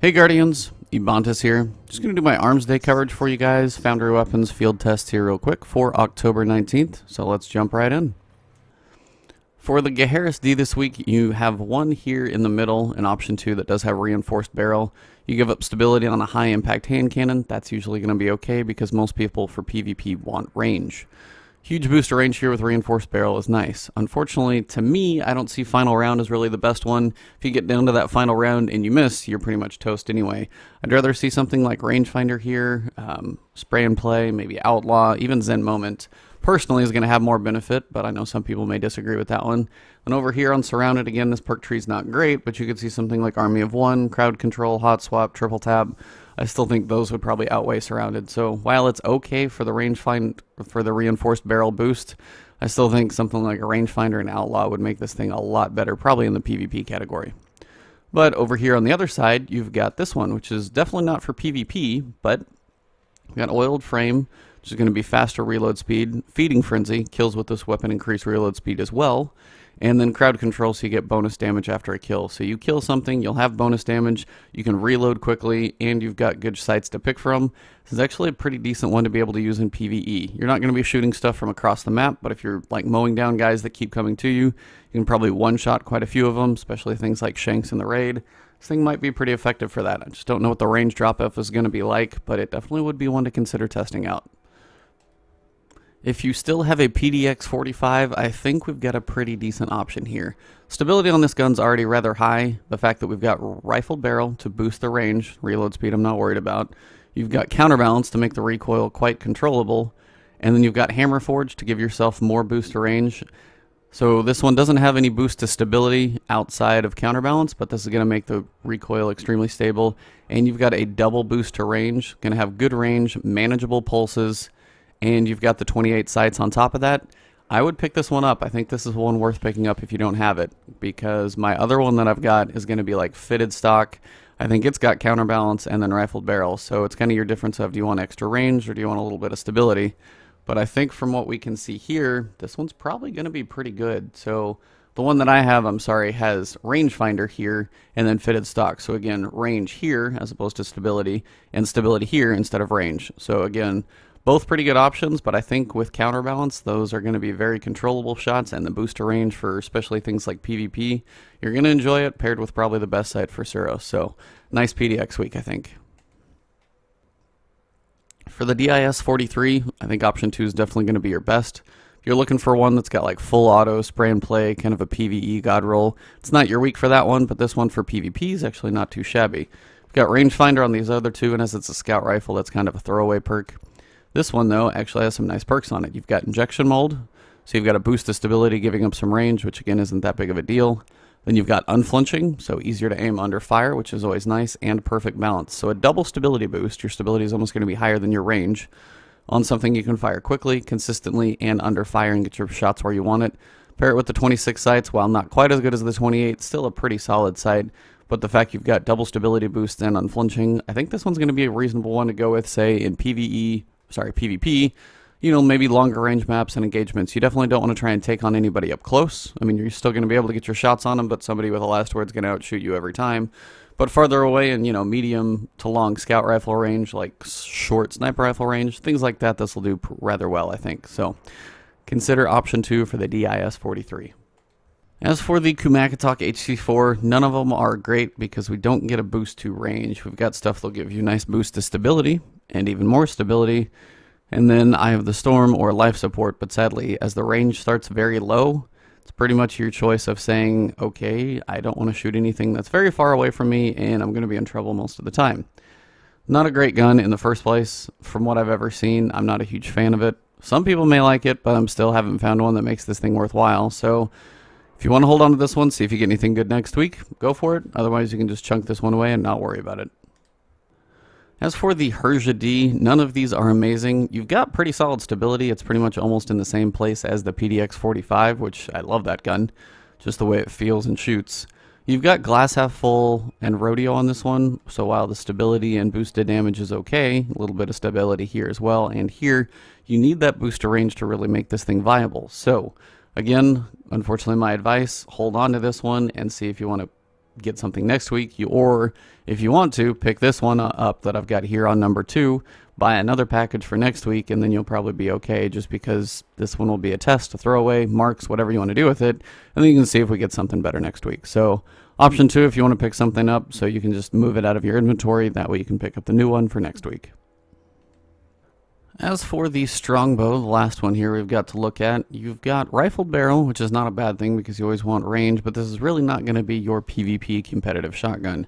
Hey Guardians, Ebontis here. Just going to do my Arms Day coverage for you guys. Foundry Weapons field test here real quick for October 19th. So let's jump right in. For the Gaheris-D this week, you have one here in the middle, an option 2 that does have reinforced barrel. You give up stability on a high impact hand cannon. That's usually going to be okay because most people for PvP want range. Huge booster range here with reinforced barrel is nice. Unfortunately, to me, I don't see final round as really the best one. If you get down to that final round and you miss, you're pretty much toast anyway. I'd rather see something like rangefinder here, spray and play, maybe outlaw, even Zen moment. Personally is going to have more benefit, but I know some people may disagree with that one. And over here on surrounded, again, this perk tree is not great, but you could see something like Army of One, crowd control, hot swap, triple tap. I still think those would probably outweigh surrounded. So while it's okay for the for the reinforced barrel boost, I still think something like a rangefinder and outlaw would make this thing a lot better, probably in the PvP category. But over here on the other side, you've got this one, which is definitely not for PvP, but you've got oiled frame, which is going to be faster reload speed. Feeding Frenzy, kills with this weapon increase reload speed as well. And then crowd control, so you get bonus damage after a kill. So you kill something, you'll have bonus damage, you can reload quickly, and you've got good sights to pick from. This is actually a pretty decent one to be able to use in PvE. You're not going to be shooting stuff from across the map, but if you're like mowing down guys that keep coming to you, you can probably one-shot quite a few of them, especially things like Shanks in the raid. This thing might be pretty effective for that. I just don't know what the range drop-off is going to be like, but it definitely would be one to consider testing out. If you still have a PDX 45, I think we've got a pretty decent option here. Stability on this gun's already rather high. The fact that we've got rifled barrel to boost the range, reload speed I'm not worried about. You've got counterbalance to make the recoil quite controllable. And then you've got hammer forge to give yourself more boost to range. So this one doesn't have any boost to stability outside of counterbalance, but this is going to make the recoil extremely stable. And you've got a double boost to range, going to have good range, manageable pulses, and you've got the 28 sights on top of that. I would pick this one up. I think this is one worth picking up if you don't have it, because my other one that I've got is going to be like fitted stock. I think it's got counterbalance and then rifled barrel, so it's kind of your difference of do you want extra range or do you want a little bit of stability. But I think from what we can see here, this one's probably going to be pretty good. So the one that I have, has rangefinder here and then fitted stock. So again, range here as opposed to stability, and stability here instead of range. So again, both pretty good options, but I think with counterbalance, those are going to be very controllable shots, and the booster range for especially things like PvP, you're going to enjoy it paired with probably the best sight for Suros. So nice PDX week, I think. For the DIS 43, I think option 2 is definitely going to be your best. If you're looking for one that's got like full auto, spray and play, kind of a PvE god roll, it's not your week for that one, but this one for PvP is actually not too shabby. You've got rangefinder on these other two, and as it's a scout rifle, that's kind of a throwaway perk. This one, though, actually has some nice perks on it. You've got injection mold, so you've got a boost to stability, giving up some range, which again isn't that big of a deal. Then you've got unflinching, so easier to aim under fire, which is always nice, and perfect balance. So a double stability boost. Your stability is almost going to be higher than your range on something you can fire quickly, consistently, and under fire and get your shots where you want it. Pair it with the 26 sights, while not quite as good as the 28, still a pretty solid sight. But the fact you've got double stability boost and unflinching, I think this one's going to be a reasonable one to go with, say, in PvP, you know, maybe longer range maps and engagements. You definitely don't want to try and take on anybody up close. I mean, you're still going to be able to get your shots on them, but somebody with a last word's going to outshoot you every time. But farther away in, you know, medium to long scout rifle range, like short sniper rifle range, things like that, this will do rather well, I think. So consider option 2 for the DIS 43. As for the Kumakatok HC4, none of them are great because we don't get a boost to range. We've got stuff that'll give you a nice boost to stability and even more stability. And then I have the Storm or life support, but sadly, as the range starts very low, it's pretty much your choice of saying, okay, I don't want to shoot anything that's very far away from me, and I'm going to be in trouble most of the time. Not a great gun in the first place. From what I've ever seen, I'm not a huge fan of it. Some people may like it, but I still haven't found one that makes this thing worthwhile. So if you want to hold on to this one, see if you get anything good next week, go for it. Otherwise, you can just chunk this one away and not worry about it. As for the Herja-D, none of these are amazing. You've got pretty solid stability. It's pretty much almost in the same place as the PDX 45, which I love that gun, just the way it feels and shoots. You've got glass half full and rodeo on this one, so while the stability and boosted damage is okay, a little bit of stability here as well, and here you need that booster range to really make this thing viable. So again, unfortunately my advice, hold on to this one and see if you want to get something next week, or if you want to, pick this one up that I've got here on number 2, buy another package for next week, and then you'll probably be okay, just because this one will be a test, a throwaway, marks, whatever you want to do with it, and then you can see if we get something better next week. So option 2, if you want to pick something up, so you can just move it out of your inventory, that way you can pick up the new one for next week. As for the Strongbow, the last one here we've got to look at, you've got rifled barrel, which is not a bad thing because you always want range, but this is really not going to be your PvP competitive shotgun.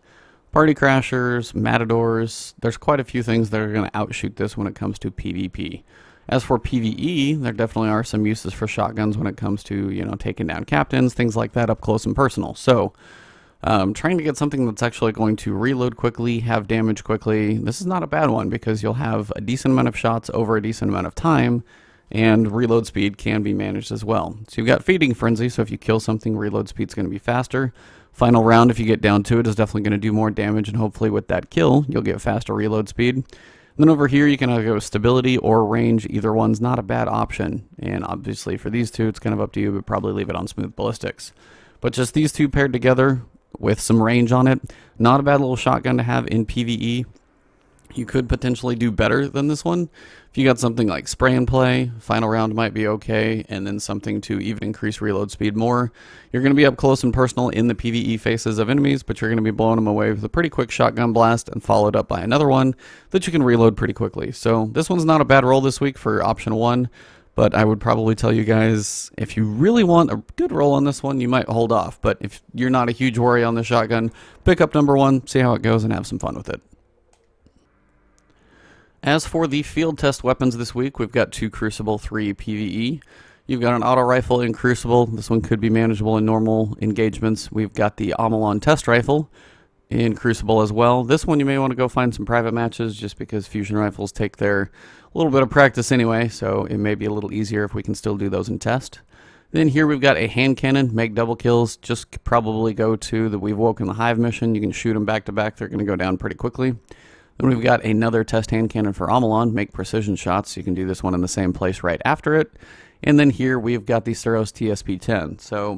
Party crashers, matadors, there's quite a few things that are going to outshoot this when it comes to PvP. As for PvE, there definitely are some uses for shotguns when it comes to, you know, taking down captains, things like that up close and personal. So, trying to get something that's actually going to reload quickly, have damage quickly, this is not a bad one because you'll have a decent amount of shots over a decent amount of time, and reload speed can be managed as well. So you've got Feeding Frenzy, so if you kill something, reload speed's going to be faster. Final round, if you get down to it, is definitely going to do more damage, and hopefully with that kill, you'll get faster reload speed. And then over here, you can either go stability or range. Either one's not a bad option, and obviously for these two, it's kind of up to you, but probably leave it on smooth ballistics. But just these two paired together with some range on it, not a bad little shotgun to have in PvE. You could potentially do better than this one. If you got something like spray and play, final round might be okay, and then something to even increase reload speed more. You're going to be up close and personal in the PvE phases of enemies, but you're going to be blowing them away with a pretty quick shotgun blast and followed up by another one that you can reload pretty quickly. So this one's not a bad roll this week for option 1, but I would probably tell you guys, if you really want a good roll on this one, you might hold off. But if you're not a huge worry on the shotgun, pick up number 1, see how it goes, and have some fun with it. As for the field test weapons this week, we've got 2 Crucible, 3 PvE. You've got an auto rifle in Crucible. This one could be manageable in normal engagements. We've got the Omelon test rifle in Crucible as well. This one you may want to go find some private matches, just because fusion rifles take their little bit of practice anyway, so it may be a little easier if we can still do those in test. Then here we've got a hand cannon, make double kills. Just probably go to the We've Woken the Hive mission. You can shoot them back to back. They're going to go down pretty quickly. Then we've got another test hand cannon for Omelon, make precision shots. You can do this one in the same place right after it. And then here we've got the Suros TSP-10. So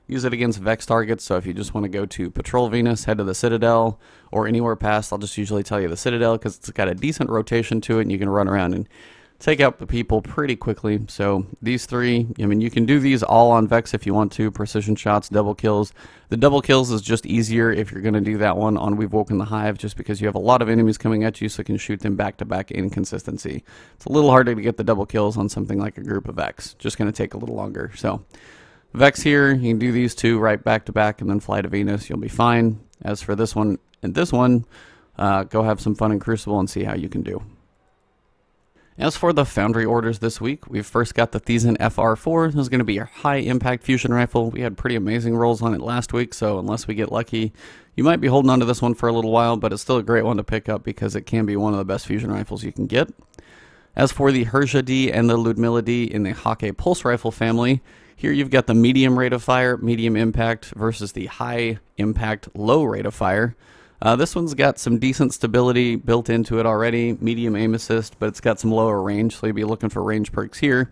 use it against Vex targets. So if you just want to go to Patrol Venus, head to the Citadel, or anywhere past, I'll just usually tell you the Citadel because it's got a decent rotation to it, and you can run around and take out the people pretty quickly. So these 3, I mean, you can do these all on Vex if you want to. Precision shots, double kills. The double kills is just easier if you're going to do that one on We've Woken the Hive, just because you have a lot of enemies coming at you, so you can shoot them back to back in consistency. It's a little harder to get the double kills on something like a group of Vex. Just going to take a little longer. So Vex here, you can do these 2 right back to back and then fly to Venus. You'll be fine. As for this one and this one, go have some fun in Crucible and see how you can do. As for the Foundry Orders this week, we've first got the Thiessen FR4. This is going to be your high-impact fusion rifle. We had pretty amazing rolls on it last week, so unless we get lucky, you might be holding on to this one for a little while, but it's still a great one to pick up because it can be one of the best fusion rifles you can get. As for the Herja-D and the lyudmila-d in the Hake Pulse Rifle family, here you've got the medium rate of fire, medium impact, versus the high impact, low rate of fire. This one's got some decent stability built into it already, medium aim assist, but it's got some lower range, so you'll be looking for range perks here.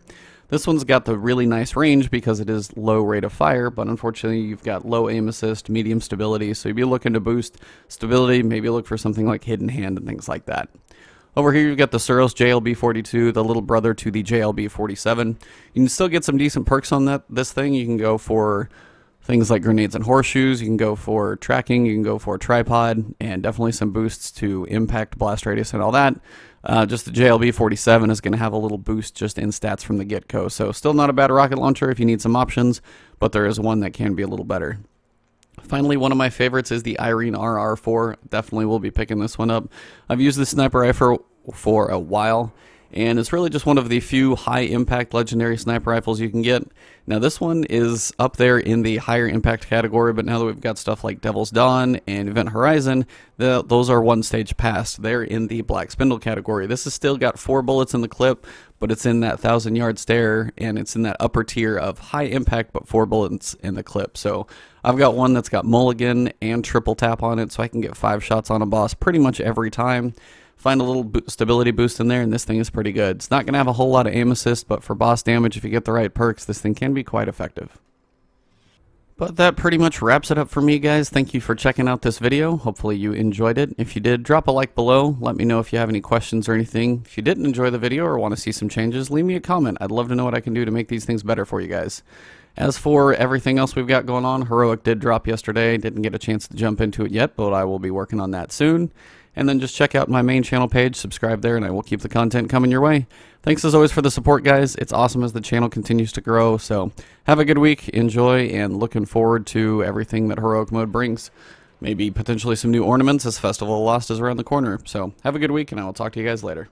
This one's got the really nice range because it is low rate of fire, but unfortunately you've got low aim assist, medium stability, so you'll be looking to boost stability, maybe look for something like Hidden Hand and things like that. Over here you've got the Suros JLB-42, the little brother to the JLB-47. You can still get some decent perks on this thing. You can go for things like grenades and horseshoes, you can go for tracking, you can go for tripod, and definitely some boosts to impact, blast radius, and all that. Just the JLB-47 is going to have a little boost just in stats from the get-go. So still not a bad rocket launcher if you need some options, but there is one that can be a little better. Finally, one of my favorites is the Irene RR4. Definitely will be picking this one up. I've used this sniper rifle for a while, and it's really just one of the few high-impact legendary sniper rifles you can get. Now, this one is up there in the higher impact category, but now that we've got stuff like Devil's Dawn and Event Horizon, those are one stage past. They're in the Black Spindle category. This has still got 4 bullets in the clip, but it's in that 1,000-yard stare, and it's in that upper tier of high impact, but 4 bullets in the clip. So I've got one that's got mulligan and triple tap on it, so I can get 5 shots on a boss pretty much every time. Find a little stability boost in there, and this thing is pretty good. It's not going to have a whole lot of aim assist, but for boss damage, if you get the right perks, this thing can be quite effective. But that pretty much wraps it up for me, guys. Thank you for checking out this video. Hopefully you enjoyed it. If you did, drop a like below. Let me know if you have any questions or anything. If you didn't enjoy the video or want to see some changes, leave me a comment. I'd love to know what I can do to make these things better for you guys. As for everything else we've got going on, Heroic did drop yesterday. Didn't get a chance to jump into it yet, but I will be working on that soon. And then just check out my main channel page, subscribe there, and I will keep the content coming your way. Thanks as always for the support, guys. It's awesome as the channel continues to grow. So have a good week, enjoy, and looking forward to everything that Heroic Mode brings. Maybe potentially some new ornaments as Festival of Lost is around the corner. So have a good week, and I will talk to you guys later.